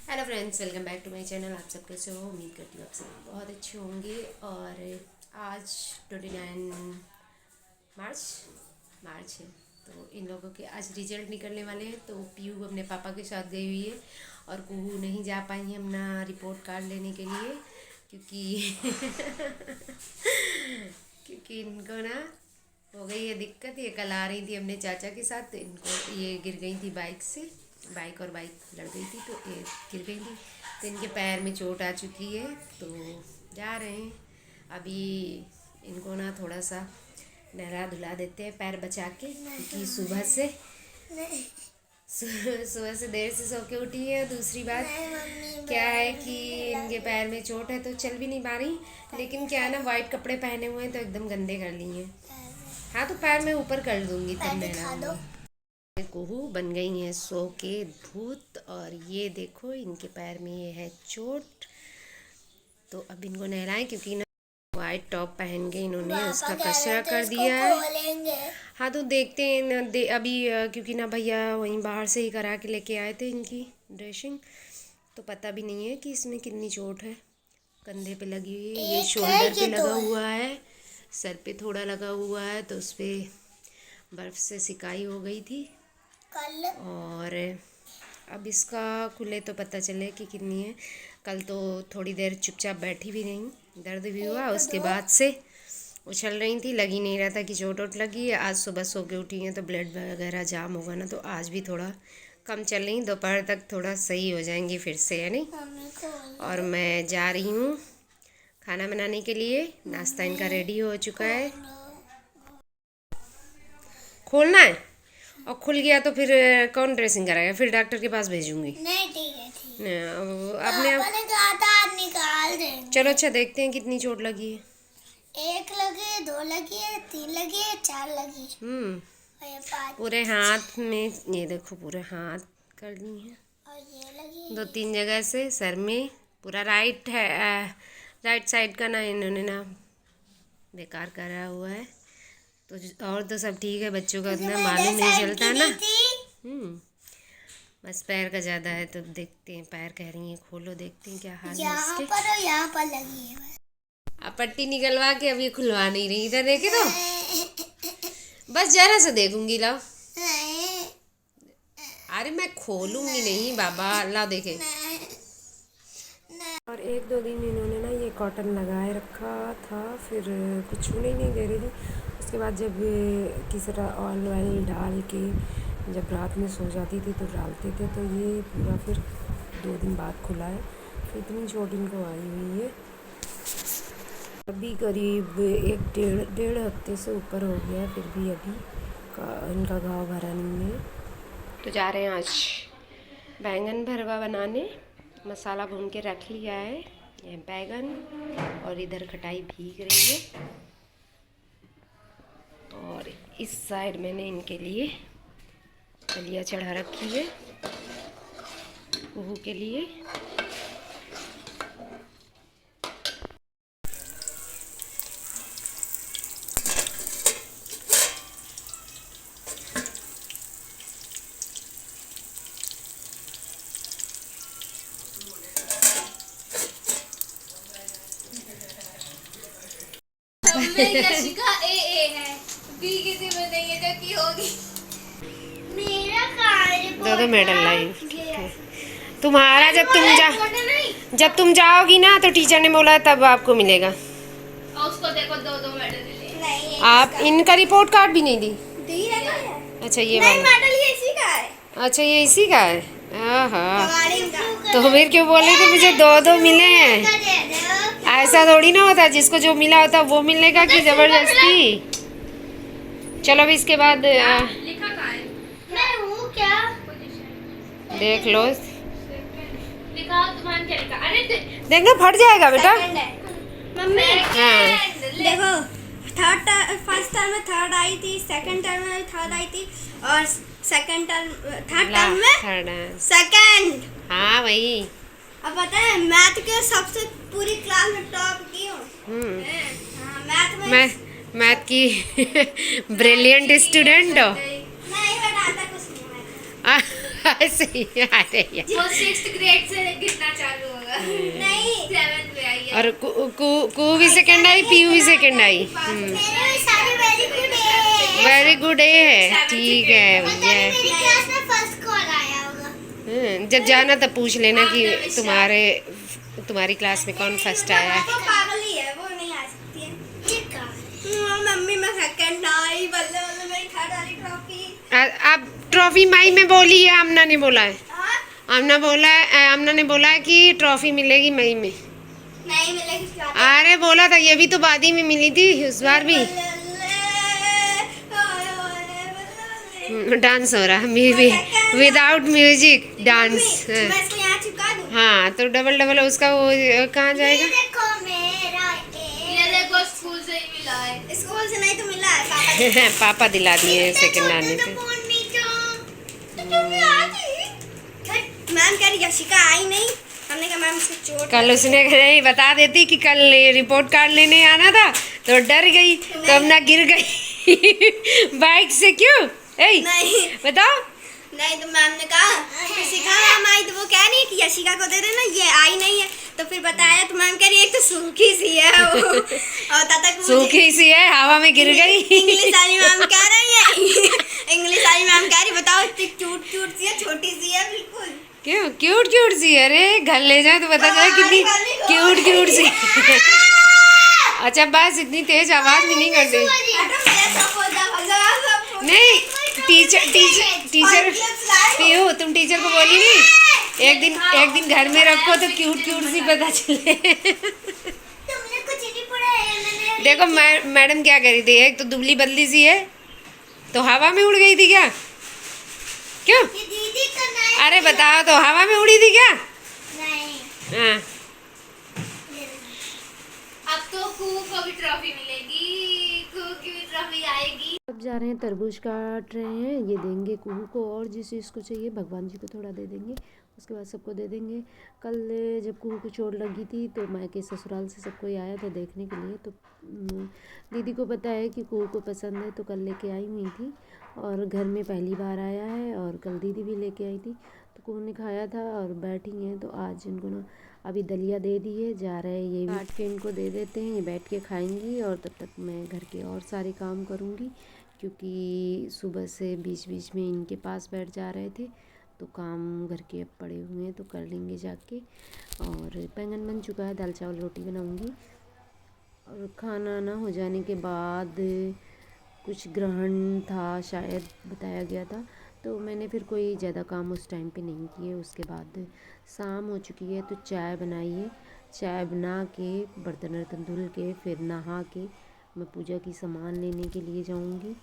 Hello friends, welcome back to my channel. आप सब कैसे हो? उम्मीद करती हूँ आप सब बहुत अच्छे होंगे। और आज 29 मार्च मार्च है, तो इन लोगों के आज रिजल्ट निकलने वाले हैं। तो पीयू अपने पापा के साथ गई हुई है और कुहू नहीं जा पाई है अपना रिपोर्ट कार्ड लेने के लिए, क्योंकि क्योंकि इनको ना हो गई है दिक्कत। ये कल आ रही थी अपने चाचा के साथ, तो इनको ये गिर गई थी बाइक से, बाइक लड़ गई थी, तो ये गिर गई थी, तो इनके पैर में चोट आ चुकी है। तो जा रहे हैं अभी इनको ना थोड़ा सा नहला धुला देते हैं पैर बचा के, क्योंकि सुबह से देर से सो के उठी है। दूसरी बात क्या है कि इनके पैर में चोट है तो चल भी नहीं पा रही, लेकिन क्या है ना, वाइट कपड़े पहने हुए हैं तो एकदम गंदे कर लिए हैं। हाँ, तो पैर में ऊपर कर दूंगी तब नहला। कुहू बन गई हैं सो के भूत, और ये देखो इनके पैर में ये है चोट। तो अब इनको नहलाएं, क्योंकि ना वाइट टॉप पहन के इन्होंने उसका कचरा कर दिया है। हाँ, तो देखते हैं ना अभी क्योंकि ना भैया वहीं बाहर से ही करा के लेके आए थे इनकी ड्रेसिंग, तो पता भी नहीं है कि इसमें कितनी चोट है। कंधे पे लगी हुई है, ये शोल्डर पे लगा हुआ है, सर पे थोड़ा लगा हुआ है, तो उस पर बर्फ़ से सिकाई हो गई थी। और अब इसका खुले तो पता चले कि कितनी है। कल तो थोड़ी देर चुपचाप बैठी भी नहीं, दर्द भी हुआ, उसके बाद से उछल रही थी, लगी नहीं रहा था कि चोट वोट लगी है। आज सुबह सो के उठी हैं तो ब्लड वगैरह जाम होगा ना, तो आज भी थोड़ा कम चल रही, दोपहर तक थोड़ा सही हो जाएंगी फिर से, है नहीं। और मैं जा रही हूँ खाना बनाने के लिए। नाश्ता इनका रेडी हो चुका है, खोलना है, और खुल गया तो फिर कौन ड्रेसिंग कराएगा, फिर डॉक्टर के पास भेजूंगी। नहीं, ठीक है, ठीक है। अपने आप ने कहा था निकाल देंगे। चलो अच्छा, देखते हैं कितनी चोट लगी है। 1 लगी है, 2 लगी है, 3 लगी है, 4 लगी है, और ये 5 पूरे हाथ में, ये देखो पूरे हाथ कर दी है, और ये लगी है 2-3 जगह से सर में। पूरा राइट है, राइट साइड का ना इन्होंने ना बेकार करा हुआ है। तो और तो सब ठीक है, बच्चों का इतना मालूम नहीं चलता ना। बस पैर का ज़्यादा है, तो देखते हैं, पैर कह रही हैं खोलो, देखते हैं क्या हाल है यहाँ इसके। पर और यहाँ पर लगी है। अब पट्टी निकलवा के अभी खुलवा नहीं रही, इधर देखे तो बस जरा सा देखूंगी। लाओ, अरे मैं खोलूंगी नहीं बाबा, अल्लाह देखे। और 1-2 दिन इन्होंने ना ये कॉटन लगाए रखा था, फिर कुछ छूने ही नहीं दे रही थी। उसके बाद जब किसी तरह ऑयल वायल डाल के जब रात में सो जाती थी तो डालते थे, तो ये पूरा फिर 2 दिन बाद खुला है। फिर इतनी चोट इनको आई हुई है, अभी करीब 1-1.5 हफ्ते से ऊपर हो गया, फिर भी अभी इनका घाव भरा नहीं है। तो जा रहे हैं आज बैंगन भरवा बनाने। मसाला भून के रख लिया है, ये बैगन, और इधर खटाई भीग रही है। और इस साइड मैंने इनके लिए दलिया चढ़ा रखी है कुहू के लिए। यशिका ए है, बी किसी में नहीं है, जो की होगी मेरा कार्ड। दो मेडल लाई तुम्हारा। जब तुम जाओगी ना तो टीचर ने बोला तब आपको मिलेगा। और उसको देखो 2-2 मेडल मिले। आप इनका रिपोर्ट कार्ड भी नहीं दी? अच्छा, ये नहीं, मेडल ये इसी का है। अच्छा, ये इसी का है। हाँ, तो फिर क्यों बोले थे मुझे 2-2 मिले हैं? ऐसा थोड़ी ना होता, जिसको जो मिला होता वो मिलने का कि जबरदस्ती। चलो अभी इसके बाद लिखा कहाँ है? मैं हूँ क्या? देख लो, लिखा तुम्हारे क्या लिखा? अरे देखना फट जाएगा बेटा। मम्मी, हाँ, देखो, फर्स्ट टर्म में 3rd आई थी, सेकंड टर्म में 3rd आई थी, और थर्ड टर्म में थर्ड। 2nd। हाँ वही। अब पता है, मैथ के सबसे पूरी क्लास में टॉप की हूँ। मैथ की ब्रिलियंट स्टूडेंट हो। नहीं बेटा, आता कुछ नहीं। सही आ रही है। वो 6th ग्रेड से गिरना चालू होगा। नहीं 7th में आई है। और कू भी सेकंड आई, पीयू भी सेकंड आई। मेरे सारे वेरी गुड है। वेरी गुड है, ठीक है भैया। मेरी क्लास में फर्स्ट कॉल आया होगा। जब जाना तब पूछ लेना कि तुम्हारी क्लास में कौन फर्स्ट आया है। वो पागल ही है, वो नहीं आ सकती है। मम्मी मैं सेकंड आई, बल्ले बल्ले मेरी थर्ड वाली ट्रॉफी। आप ट्रॉफी मई में बोली है, आमना ने बोला है। हाँ? आमना ने बोला है कि ट्रॉफी मिलेगी मई में। नहीं मिलेगी क्या? अरे बोला था, ये भी तो बाद ही में मिली थी उस बार भी। डांस हो रहा है, विदाउट म्यूजिक डांस। मैं इसको यहाँ चिपका दूँ? हाँ तो डबल डबल उसका वो कहाँ जाएगा। देखो मेरा ये देखो स्कूल से ही मिला है। स्कूल से नहीं तो मिला है पापा। पापा दिला दिए सेकंड आने पे। मैम कह रही यशिका आई नहीं, हमने कहा मैम इसको चोट। कल उसने नहीं बता देती कि कल रिपोर्ट कार्ड लेने आना था तो डर गई, तो अब ना गिर गई बाइक से। क्यों नहीं बताओ। नहीं तो मैम ने कहा यशिका मैम आई, तो वो कह रही है कि यशिका को दे देना, ये आई नहीं है। तो फिर बताया तो मैम कह रही है एक तो सूखी सी है वो, और तब तक सूखी सी है, हवा में गिर गई। इंग्लिश वाली मैम कह रही है इंग्लिश वाली मैम कह रही बताओ इतनी क्यूट क्यूट सी है, छोटी सी है बिल्कुल। क्यों क्यूट क्यूट सी? अरे घर ले जाए तो पता चला कितनी क्यूट क्यूट सी। अच्छा बस इतनी तेज आवाज भी नहीं करते। नहीं टीचर पीहू, तुम टीचर को बोली नहीं एक दिन घर में रखो तो क्यूट क्यूट सी पता चले। तुमने कुछ नहीं पढ़ा है। देखो मैडम क्या करी थी, एक तो दुबली बदली सी है तो हवा में उड़ गई थी क्या? क्यों? ये दीदी करना है। अरे बताओ तो, हवा में उड़ी थी क्या? नहीं हाँ अब तो कू को भी ट्रॉफी मिलेगी, कू की भी ट्रॉफी आएगी। अब जा रहे हैं, तरबूज काट रहे हैं, ये देंगे कुहू को, और जिस जिसको चाहिए भगवान जी को थोड़ा दे देंगे, उसके बाद सबको दे देंगे। कल जब कुहू को चोट लगी थी तो मायके ससुराल से सब कोई आया था देखने के लिए, तो दीदी को पता है कि कुहू को पसंद है तो कल लेके आई हुई थी, और घर में पहली बार आया है, और कल दीदी भी लेके आई थी तो कुहू ने खाया था और बैठी हैं। तो आज इनको ना अभी दलिया दे दी है, जा रहे हैं ये काट के इनको दे देते हैं, ये बैठ के खाएंगी, और तब तक मैं घर के और सारे काम करूँगी, क्योंकि सुबह से बीच बीच में इनके पास बैठ जा रहे थे तो काम घर के अब पड़े हुए हैं तो कर लेंगे जाके। और बैंगन बन चुका है, दाल चावल रोटी बनाऊंगी, और खाना ना हो जाने के बाद कुछ ग्रहण था शायद बताया गया था, तो मैंने फिर कोई ज़्यादा काम उस टाइम पे नहीं किए। उसके बाद शाम हो चुकी है तो चाय बनाई है, चाय बना के बर्तन वर्तन धुल के फिर नहा के मैं पूजा की सामान लेने के लिए जाऊंगी।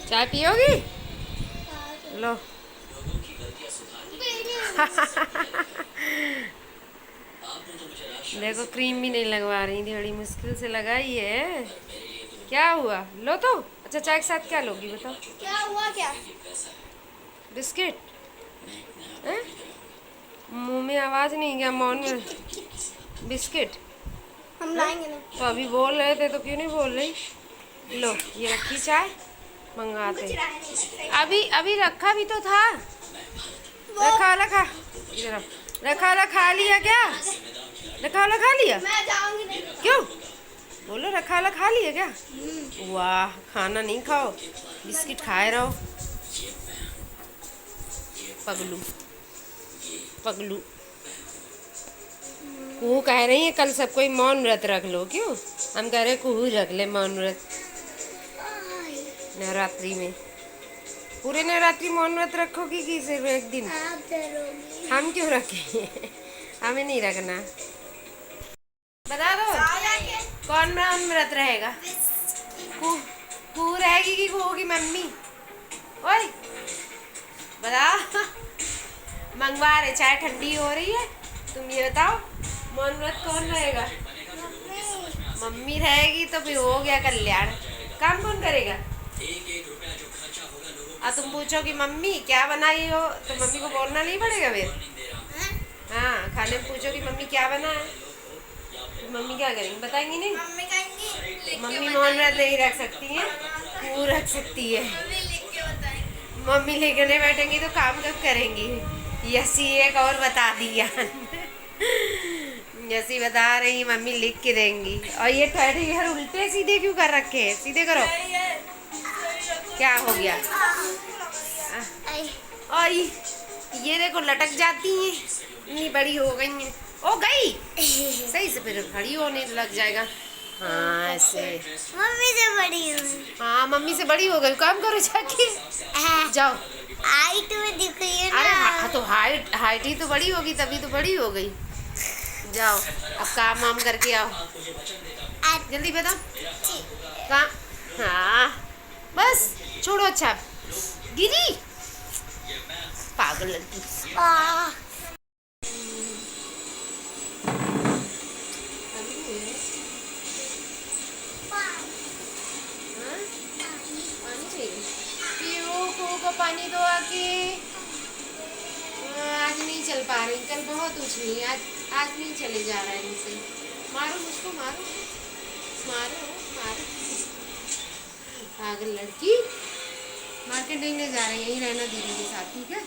चाय पियोगी? लो देखो क्रीम भी नहीं लगवा रही थी, बड़ी मुश्किल से लगाई है। क्या हुआ? लो तो। अच्छा चाय के साथ क्या लोगी बताओ? क्या हुआ? क्या बिस्किट? मुंह में आवाज नहीं गया, मौन में बिस्किट हम लाएंगे ना। तो अभी बोल रहे थे तो क्यों नहीं बोल रही? लो ये रखी चाय, मंगाते। अभी रखा भी तो था, रखा वाला खा, इधर आओ। रखा वाला खा लिया क्या? रखा वाला खा लिया? मैं जाऊंगी नहीं। क्यों? बोलो रखा वाला खा लिया क्या? वाह, खाना नहीं खाओ, बिस्किट खाए रहो। पगलू पगलू। कुहू कह रही है कल सब कोई मौन व्रत रख लो। क्यों? हम कह रहे कुहू रख ले मौन व्रत नवरात्रि में। पूरे नवरात्रि मौन व्रत रखोगी कि सिर्फ एक दिन? हम क्यों रखें? हमें नहीं रखना। बता दो कौन मौन व्रत रहेगा? कुहू रहेगी कि कुहू की मम्मी? ओए बता। मंगवा रहे, चाय ठंडी हो रही है, तुम ये बताओ मौन व्रत कौन रहेगा? मम्मी रहेगी तो फिर हो गया कल्याण। काम कौन करेगा? तुम पूछो कि मम्मी क्या बनाई हो तो मम्मी को बोलना नहीं पड़ेगा फिर। हाँ खाने में पूछो कि मम्मी क्या बना है तो मम्मी क्या करेंगी? बताएंगी नहीं? मम्मी कहेंगी मम्मी मौन व्रत नहीं रख सकती है, कुहू रख सकती है। लिख के बताएंगी। मम्मी लेकर नहीं बैठेंगी तो काम कब करेंगी? यसी एक और बता दिया। यसी बता रही मम्मी लिख के देंगी। और ये टेडी यार उल्टे सीधे क्यों कर रखे हैं? सीधे करो। क्या हो गया? और ये देखो लटक जाती हैं, इतनी बड़ी हो गई हैं। ओ गई सही से, फिर खड़ी होने लग जाएगा। हाँ ऐसे मम्मी से बड़ी हूँ। हाँ मम्मी से बड़ी हो गई, काम करो जाके। जाओ। हाइट में दिख रही है अरे ना। तो हाइट ही तो बड़ी होगी, तभी तो बड़ी हो गई। जाओ अब काम वाम करके आओ, जल्दी बताओ कहाँ। हाँ बस छोड़ो। अच्छा दीदी पागल लड़की। पानी दो आके। आज नहीं चल पा रही, कल बहुत उछली, आज नहीं चले जा रहा है इनसे। मारो मुझको, मारो मारो मारो। पागल लड़की। मार्केट नहीं ले जा रही, यहीं रहना दीदी के साथ, ठीक है?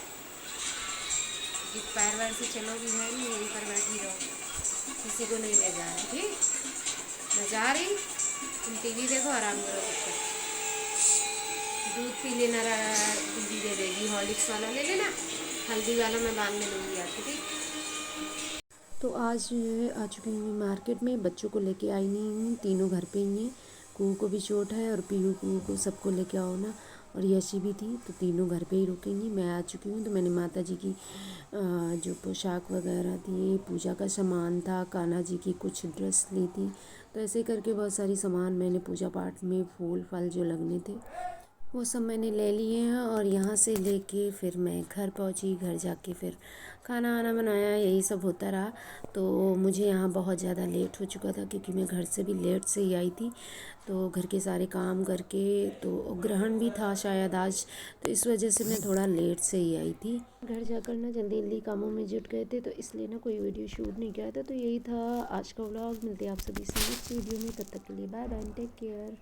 पैर वैर से चलोगी है नहीं, यहीं पर बैठी रहो, किसी को नहीं ले जा रही, ठीक? मैं जा रही, तुम टीवी देखो, आराम करो तब तक। दूध पी लेना, दीदी दे देगी, हॉर्लिक्स वाला ले लेना, हल्दी वाला मैं बाद में लूँगी आपको, ठीक? तो आज आ चुकी हूँ मार्केट में, बच्चों को लेके आई नहीं हूँ, तीनों घर पे ही हैं। कुहू को भी चोट है और पीहू को सबको लेके आओ ना, और यशी भी थी, तो तीनों घर पे ही रुकेंगी। मैं आ चुकी हूँ, तो मैंने माता जी की जो पोशाक वगैरह थी, पूजा का सामान था, कान्हा जी की कुछ ड्रेस ली थी, तो ऐसे करके बहुत सारी सामान मैंने पूजा पाठ में फूल फल जो लगने थे वो सब मैंने ले लिए हैं। और यहाँ से लेके फिर मैं घर पहुँची, घर जाके फिर खाना वाना बनाया, यही सब होता रहा। तो मुझे यहाँ बहुत ज़्यादा लेट हो चुका था, क्योंकि मैं घर से भी लेट से ही आई थी, तो घर के सारे काम करके, तो ग्रहण भी था शायद आज, तो इस वजह से मैं थोड़ा लेट से ही आई थी। घर जाकर ना जल्दी जल्दी कामों में जुट गए थे, तो इसलिए ना कोई वीडियो शूट नहीं किया था। तो यही था आज का व्लॉग। मिलते हैं आप सभी से नेक्स्ट वीडियो में, तब तक के लिए बाय बाय, टेक केयर।